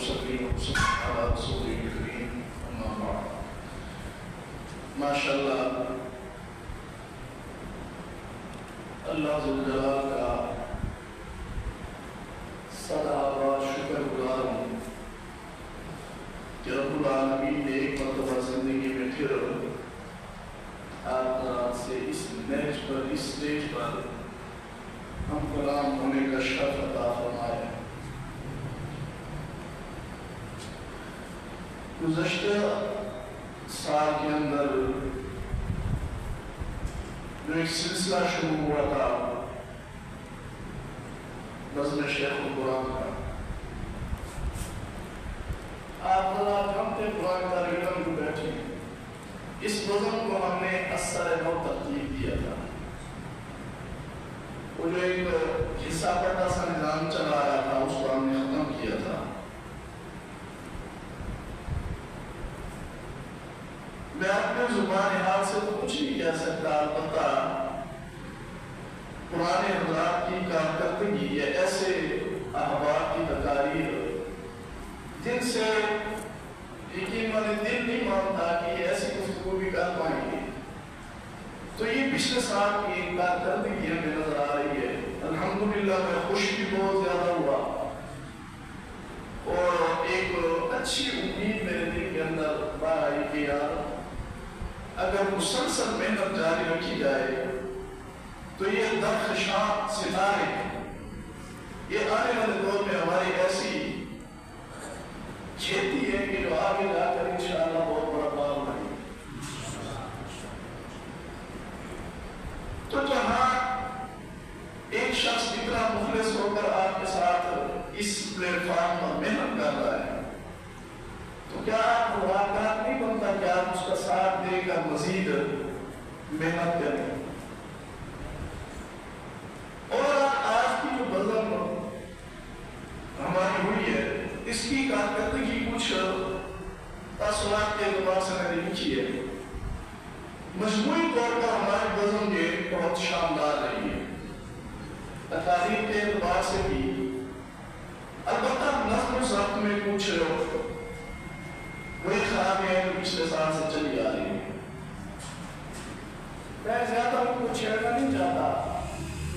ونصلي ونسلم على رسوله الكريم أما بعد. ماشاء اللہ اللہ ذوالجلال کا صدا و شکر گزار ہوں کہ رب العالمین نے ایک مرتبہ زندگی میں پھر آپ حضرات سے اس نیچ پر اس اسٹیج پر ہم کلام ہونے کا شرف عطا فرمایا. گزشتہ سال کے اندر جو ایک سلسلہ شروع ہوا تھا نظم شیخ القرآن کا، آپ حضرات ہم تھے قرآن کا ریڈم کو بیٹھے، اس نظم کو ہم نے اثر نو ترتیب دیا تھا. وہ جو ایک حصہ پٹا سا نظام چلا رہا تھا اس کو ہم نے ختم کیا تھا. میں اپنے زبان حال سے تو کچھ نہیں کہہ سکتا، البتہ پرانے حضرات کی کارکردگی یا ایسے احباب کی تقاریر جن سے یقین مانے دل نہیں مانتا کہ یہ ایسی گفتگو بھی کر پائیں گے، تو یہ پچھلے سال کی ایک کارکردگی ہمیں نظر آ رہی ہے. الحمدللہ میں خوش بھی بہت زیادہ ہوا اور ایک اچھی امید میرے دل کے اندر باہر آئی کہ یار اگر مسلسل محنت جاری رکھی جائے تو یہ درخشاں ستارے یہ آنے والے دور میں ہماری ایسی کھیتی ہے کہ جو آگے جا کر انشاءاللہ بہت بڑا کام بنے. تو جہاں ایک شخص اتنا مخلص ہو کر آپ کے ساتھ اس پلیٹ فارم پر محنت کر رہا ہے تو کیا آپ کو واقعات نہیں بنتا کہ آپ اس کا ساتھ دے کر مزید محنت کریں. اور آج کی جو بزم ہماری ہوئی ہے اس کی کارکردگی کچھ تاثرات کے اعتبار سے میں نے لکھی ہے. مجموعی طور پر ہماری بزم یہ بہت شاندار رہی ہے تقاریر کے اعتبار سے بھی، البتہ نظم و ضبط میں کچھ وہی خرابیاں ہیں جو پچھلے سال سے چلی آ رہی ہیں. میں زیادہ ان کو چھیڑنا نہیں چاہتا،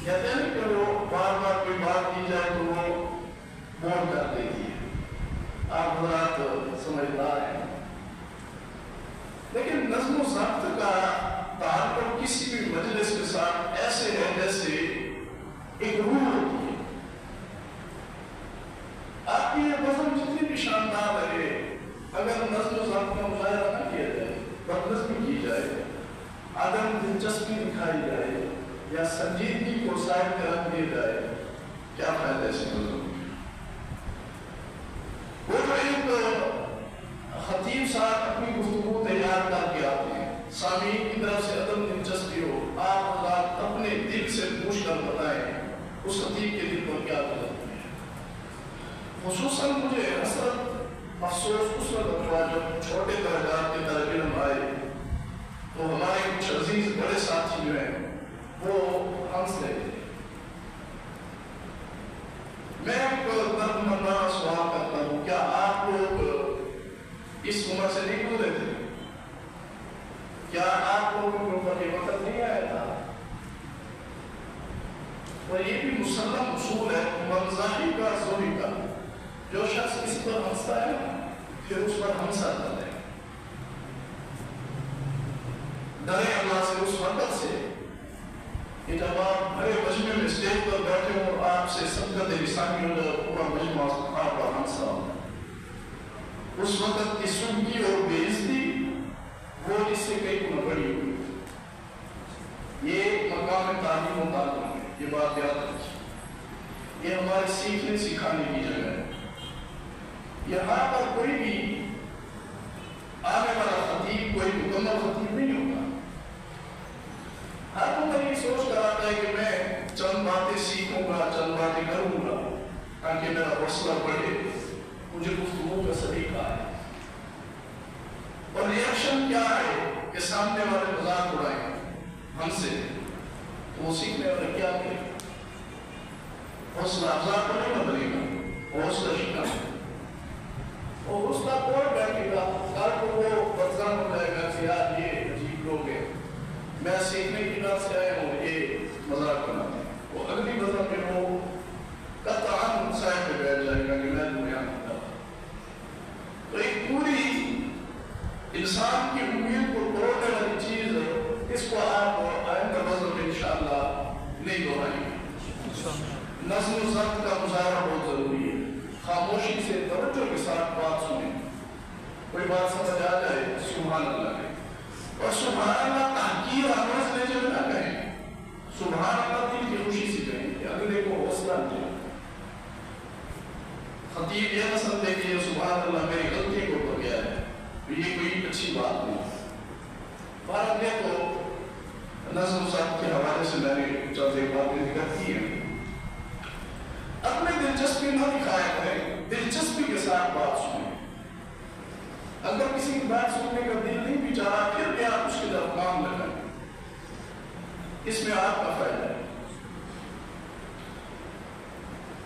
کہتے ہیں کہ وہ بار بار کوئی بات کی جائے تو وہ بور کر دیتی ہے. آپ حضرات سمجھدار ہیں، لیکن نظم و ضبط کا تعلق کسی بھی مجلس کے ساتھ ایسے ہے جیسے ایک روح ہوتی ہے. آپ کی یہ نظم جتنی بھی شاندار لگے اگر نظم و ضبط کا مظاہرہ نہ کیا جائے، بدنظمی کی جائے، عدم دلچسپی دکھائی جائے یا سنجیدگی کو سائڈ میں رکھ دیا جائے، کیا فائدہ ایسی نظم. وہ جو ایک خطیب صاحب اپنی گفتگو تیار کر کے آتے ہیں، سامعین کی طرف سے عدم دلچسپی ہو، آپ حضرات اپنے دل سے پوچھ کر بتائیں اس خطیب کے دل پر کیا گزرتی ہے. خصوصاً مجھے حسرت افسوس اس وقت ہوا جب چھوٹے درجات کے طالب علم آئے تو ہمارے کچھ عزیز بڑے ساتھی جو ہیں وہ ہنس رہے تھے. میں ایک درد مندانہ سوال کرتا ہوں، کیا آپ لوگ اس عمر سے نہیں گزرے تھے؟ کیا آپ لوگوں کے اوپر یہ وقت نہیں آیا تھا؟ اور یہ بھی مسلم اصول ہے منزاحی کا زوری کا، جو شخص کسی پر ہنستا ہے پھر اس پر ہنسا کرتا ہے. ڈرے اللہ سے اس وقت سے کہ جب آپ بڑے مجمع میں اسٹیج پر بیٹھے ہو اور آپ سے سبقت لسانی ہو جائے پورا مجمع آپ پر ہنسا ہو، اس وقت کی سنگی اور بے عزتی وہ اس سے کئی گنا بڑی ہوئی. یہ مقام تعلیم و تعلم ہے، یہ بات یاد رکھیے. یہ ہمارے سیکھنے سکھانے کی جگہ ہے. یہاں پر کوئی بھی آنے والا خطیب کوئی مکمل خطیب نہیں ہوتا. ہر کوئی یہ سوچ کر آتا ہے کہ میں چند باتیں سیکھوں گا، چند باتیں کروں گا تاکہ میرا حوصلہ بڑھے، مجھے گفتگو کا سلیقہ ہے. اور ریئیکشن کیا ہے کہ سامنے والے مذاق اڑائیں ہم سے، تو وہ سیکھنے والے کیا کریں؟ حوصلہ افزا تو نہیں بنے گا، حوصلہ شکن. کوئی بات سمجھ آ جائے سبحان اللہ کہیں، اور سبحان اللہ تحقیر آواز لے جب نہ کہیں، سبحان اللہ دل کی خوشی سے کہیں کہ اگلے کو حوصلہ دے۔ خطیب یہ نہ سمجھے کہ یہ سبحان اللہ میری غلطی کو ہو گیا ہے، یہ کوئی اچھی بات نہیں۔ بات یہ تو نظم صاحب کے حوالے سے میں نے چند ایک باتیں ذکر کی ہیں۔ اپنے دلچسپی نہ دکھایا کریں، دلچسپی کے ساتھ بات سنیں۔ اگر کسی کی بات سننے کا دل نہیں بھی چاہا پھر بھی آپ اس کی طرف کام لگائیں، اس میں آپ کا فائدہ ہے۔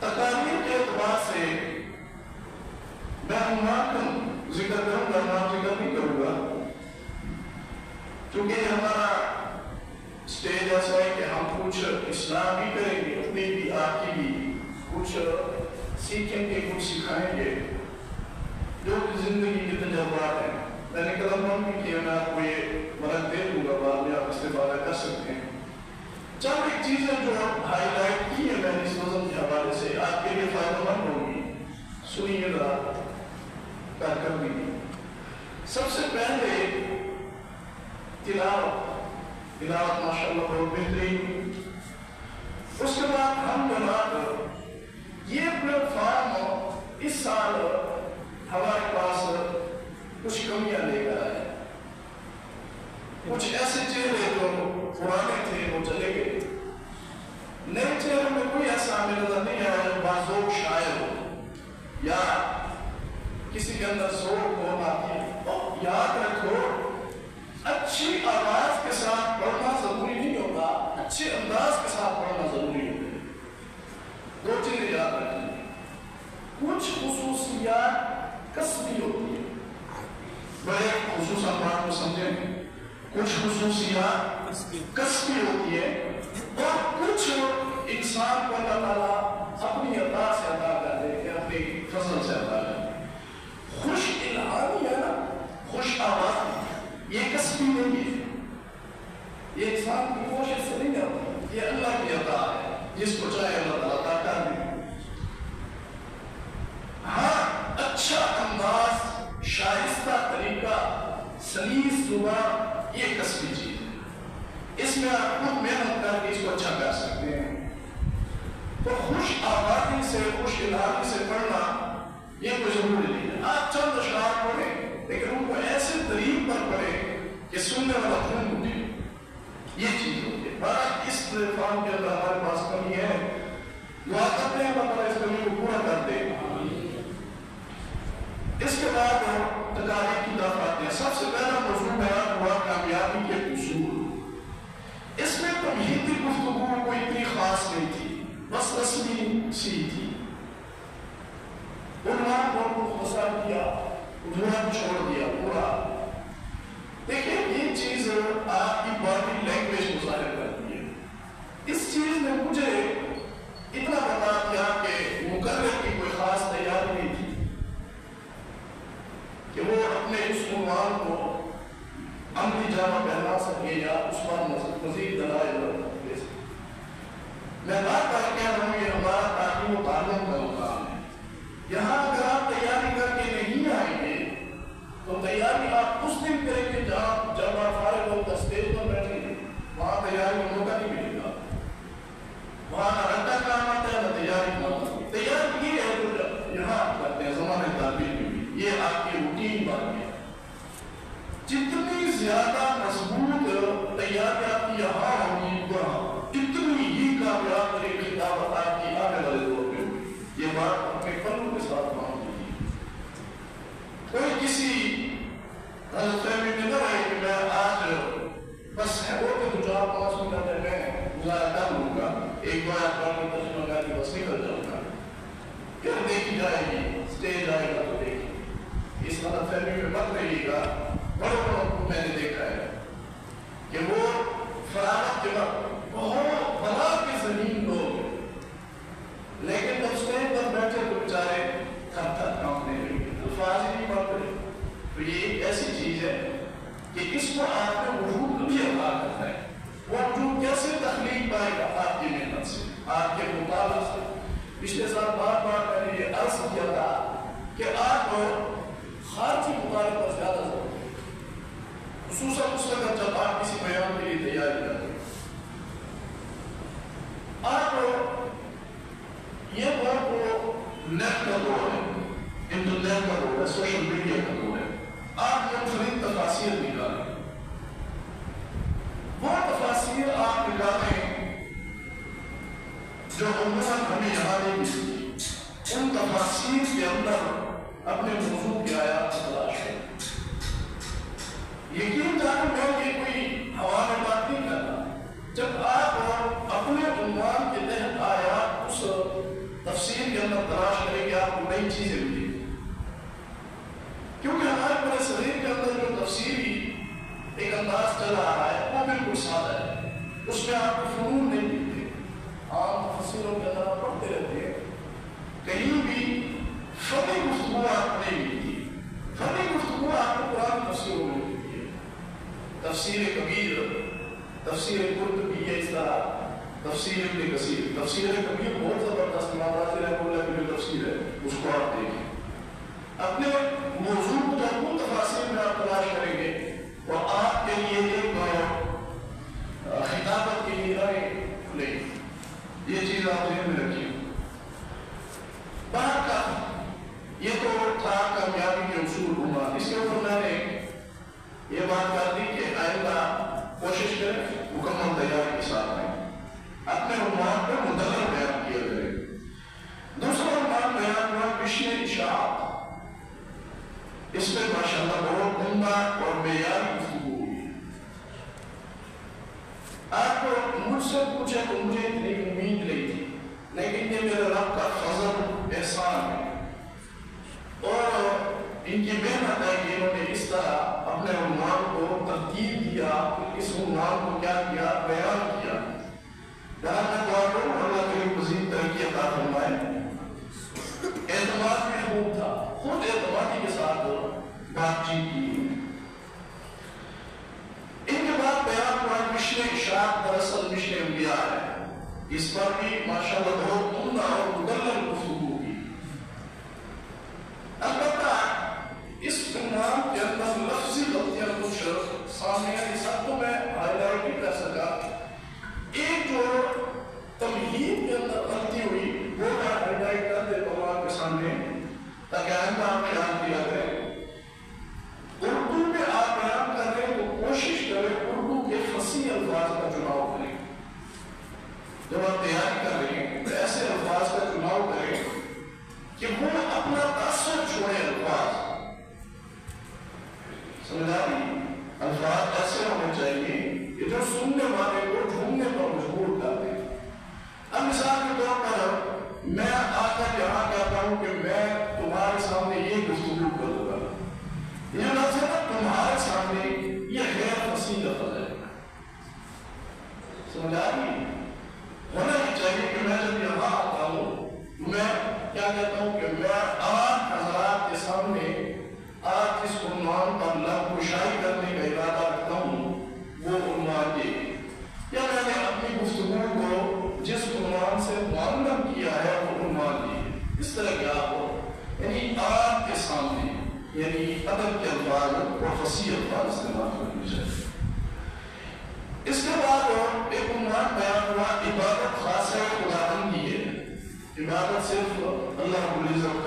تقاریر کے اعتبار سے میں عنوان ذکر کروں گا، نام ذکر نہیں کروں گا، کیونکہ ہمارا اسٹیج ایسا ہے کہ ہم کچھ اصلاح بھی کریں گے، اپنی بھی آپ کی بھی کچھ سیکھیں گے، کچھ سکھائیں گے جو زندگی کے تجربات ہیں۔ میں نے قلم بند بھی کیا، میں آپ کو یہ ورق دے دوں گا، بعد میں آپ استفادہ کر سکتے ہیں۔ چند ایک چیزیں جو ہائی لائٹ کی ہے میں نے اس نظم کے حوالے سے آپ کے لیے فائدہ مند ہوگی، سنیے ذرا کر بھی۔ سب سے پہلے تلاوت ماشاءاللہ بہت بہترین۔ اس کے بعد ہم جناب یہ پلیٹ فارم اس سال ہمارے پاس کچھ کمیاں لے کر آئے، کچھ ایسے چہرے جو پرانے تھے وہ چلے گئے، نئے چہروں میں کوئی ایسا ہمیں نظر نہیں آیا جو باذوق شاعر ہو یا کسی کے اندر ذوق ہو آتی ہے۔ یاد رکھو اچھی آواز کے ساتھ پڑھنا ضروری نہیں ہوتا، اچھے انداز کے ساتھ پڑھنا ضروری ہوتا ہے۔ دو چیزیں یاد رکھیں، کچھ خصوصیات کسبی ہوتی ہیں، بڑے خصوصاً بات کو سمجھیں، کچھ خصوصیات کسبی ہوتی ہے اور کچھ انسان کو اللہ تعالیٰ اپنی عطا سے عطا کر دے کہ اپنی فضل سے عطا کر دے۔ خوش الہامی ہے نا، خوش آواز، یہ کسبی نہیں ہے، یہ انسان کی کوشش سے نہیں آتا، یہ اللہ کی عطا ہے، جس کو چاہے اللہ تعالیٰ عطا کر دے۔ ہاں اچھا انداز، شائستہ طریقہ، سلیس زبان، یہ کسبی چیز ہے، اس میں آپ خود محنت کر کے اس کو اچھا کر سکتے ہیں۔ تو خوش آوازی سے، خوش الہامی سے پڑھنا یہ کوئی ضروری نہیں ہے۔ آپ چند اشعار پڑھیں لیکن ان کو ایسے طریق پر پڑھیں کہ سننے والا خون اٹھے، یہ چیز ہوتی ہے۔ بارہ اس پلیٹفارم کے اندر ہمارے پاس کمی ہے، دعا کرتے ہیں اللہ تعالیٰ اس کمی کو پورا کر دے۔ اس کے بعد تقاریر کی طرف آتے ہیں۔ سب سے پہلا موضوع بیان ہوا کامیابی کے اصول۔ اس میں تمہیدی گفتگو کوئی اتنی خاص نہیں تھی، بس رسمی سی تھی۔ عنوان کو مختصر کیا، ادھورا چھوڑ دیا پورا۔ دیکھیں یہ چیز آپ کی باڈی لینگویج کو ظاہر کرتی ہے۔ اس چیز نے مجھے اتنا بتا دیا کہ مقرر کی کوئی خاص تیاری نہیں تھی کہ وہ اپنے اس عنوان کو عملی جامہ پہنا سکے یا اس پر مزید دلائل دے سکے۔ میں بات کر کے رہا ہوں، یہ ہمارا تعلیم و تعلم کا مقام ہے۔ یہاں اگر آپ تیاری کر کے نہیں آئیں گے تو تیاری آپ اس دن کریں گے جب آپ فارغ ہو کر اسٹیج پر بیٹھیں گے، وہاں تیاری کا موقع نہیں ملے گا، وہاں نہ رٹا کام آتا ہے نہ تیاری کام آتا ہے۔ تیاری یہ ہے جو یہاں کرتے ہیں زمانے تعلیم میں بھی، یہ آپ کی روٹین بن گیا۔ جتنی زیادہ مضبوط تیاری آپ کی یہاں ہوگی اتنی ہی کامیاب ترین خطابت آپ کی آنے والے دور میں ہوگی۔ یہ بات اپنے قلب کے ساتھ مان لیجیے۔ کوئی کسی غلط فہمی میں نہ رہے کہ میں آج بس ہے وہ کہ 4-5 منٹ میں گزارا کر لوں گا، ایک بار آپ میں ترجمہ کر کے بس نکل جاؤں گا، پھر دیکھی جائے گی، اسٹیج آئے گا تو دیکھیں۔ اس غلط فہمی میں مت رہیے گا۔ بڑوں کو میں نے دیکھا ہے کہ وہ فراغت کے وقت بہت بڑا کے زمین لوگ، لیکن جب اسٹیج پر بیٹھے تو بیچارے تھک تھک کانپنے لگے، الفاظ ہی نہیں بات کرے۔ تو یہ ایک ایسی چیز ہے کہ اس کو آپ نے وجود بھی عطا کرنا ہے۔ وہ وجود کیسے تخلیق پائے گا؟ آپ کی محنت سے، آپ کے مطالعہ سے۔ پچھلے سال بار بار میں نے یہ عرض کیا تھا کہ آپ خارجی مطالعے پر زیادہ زور دیں، خصوصاً اس وقت جب آپ کسی بیان کے لیے تیاری کرتے ہیں۔ آپ یہ دور نیٹ کا دور ہے، انٹرنیٹ کا دور ہے، سوشل میڈیا کا دور ہے۔ آپ منفرد تفاسیر نکالیں، وہ تفاسیر آپ نکالیں جو عموماً ہمیں یہاں نہیں ملتی، ان تفاسیر کے اندر اپنے موضوع کی آیات تلاش کریں۔ یقین جانیں میں یہ کوئی ہوا میں بات نہیں کرتا، جب آپ اپنے عنوان کے تحت آیات اس تفسیر کے اندر تلاش کریں گے آپ کو نئی چیزیں ملیں گی، کیونکہ ہمارے پورے صغیر کے اندر جو تفسیری ایک انداز چل رہا ہے وہ بالکل سادہ ہے، اس میں آپ کو فنون نہیں ملتے۔ عام تفسیروں کے اندر آپ پڑھتے رہتے ہیں، کہیں بھی فنی گفتگو آپ کو نہیں ملتی۔ فنی گفتگو آپ کو قرآن تفسیروں میں ملتی ہے، تفسیر کبیر، تفسیر قرطبی، اس طرح تفسیر ابن کثیر۔ تفسیر کبیر بہت زبردست امام رازی رحمہ اللہ کی جو تفسیر ہے اس کو آپ دیکھیں۔ اپنے موضوع کو جب ان تفاسیر میں آپ تلاش کریں گے اور آپ کے لیے ایک خطابت کے لیے کھلے گی۔ یہ چیز آپ ذہن میں رکھیے۔ بات کا یہ تو تھا کامیابی کے اصول عمرہ، اس کے اوپر میں نے یہ بات کر دی کہ آئندہ کوشش کریں مکمل تیاری کے ساتھ میں اپنے عنوان پر مدلل بیان کیا کریں۔ دوسرا عنوان بیان ہوا مشن اشاعت، اس میں ماشاءاللہ بہت عمدہ اور معیاری گفتگو ہوئی۔ آپ مجھ سے پوچھیں تو مجھے اتنی امید نہیں تھی، لیکن یہ میرے رب کا فضل احسان ہے اور ان کی محنت ہے کہ انہوں نے اس طرح اپنے عنوان کو ترتیب دیا، اس عنوان کو کیا کیا، بیان کیا۔ یہاں میں دعا کروں اللہ کے مزید ترقی عطا فرمائے۔ اعتماد میں خوب تھا، خود اعتمادی کے ساتھ بات چیت کی۔ ان کے بعد بیان ہوا مشن اشاعت دراصل مشن انبیاء ہے، اس پر بھی ماشاءاللہ بہت عمدہ اور مدلل گفتگو کی۔ البتہ اس عنوان کے اندر لفظی غلطیاں کچھ سامنے آئی، سب کو میں ہائی لائٹ نہیں کر سکا۔ ایک جو تمہید کے اندر غلطی ہوئی وہ میں ہائی لائٹ کر دیتا ہوں آپ کے سامنے تاکہ آئندہ آپ خیال کیا کریں۔ اردو میں آپ بیان کر رہے ہیں تو کوشش کریں اردو کے فصیح الفاظ کا چناؤ کریں۔ جب آپ تیاری کر رہے ہیں تو ایسے الفاظ کا چناؤ کریں کہ وہ اپنا تاثر چھوڑے۔ سمجھا رہی؟ الفاظ ایسے ہونے چاہیے کہ جو سننے والے کو جھومنے پر مجبور کر دیں۔ اب مثال کے طور پر میں آ کر یہاں کہتا ہوں کہ میں تمہارے سامنے یہ گفتگو کروں گا، یہ لفظ ہے تمہارے سامنے، یہ غیر فصیح لفظ ہے۔ سمجھا رہی؟ ہونا ہی چاہیے کہ میں جب یہاں آتا ہوں میں کیا کہتا ہوں کہ میں آپ حضرات کے سامنے آج جس عنوان پر لب کشائی کرنے کا ارادہ رکھتا ہوں وہ عنوان یہ، یا میں نے اپنی گفتگو کو جس عنوان سے معلوم کیا ہے وہ عنوان یہ، اس طرح کیا ہو، یعنی آپ کے سامنے، یعنی ادب کے الفاظ اور فصیح الفاظ استعمال کرنی چاہیے۔ اس کے بعد ایک عنوان بیان ہوا عبادت خاص ہے خداوند کی ہے، عبادت صرف اللہ رب العزت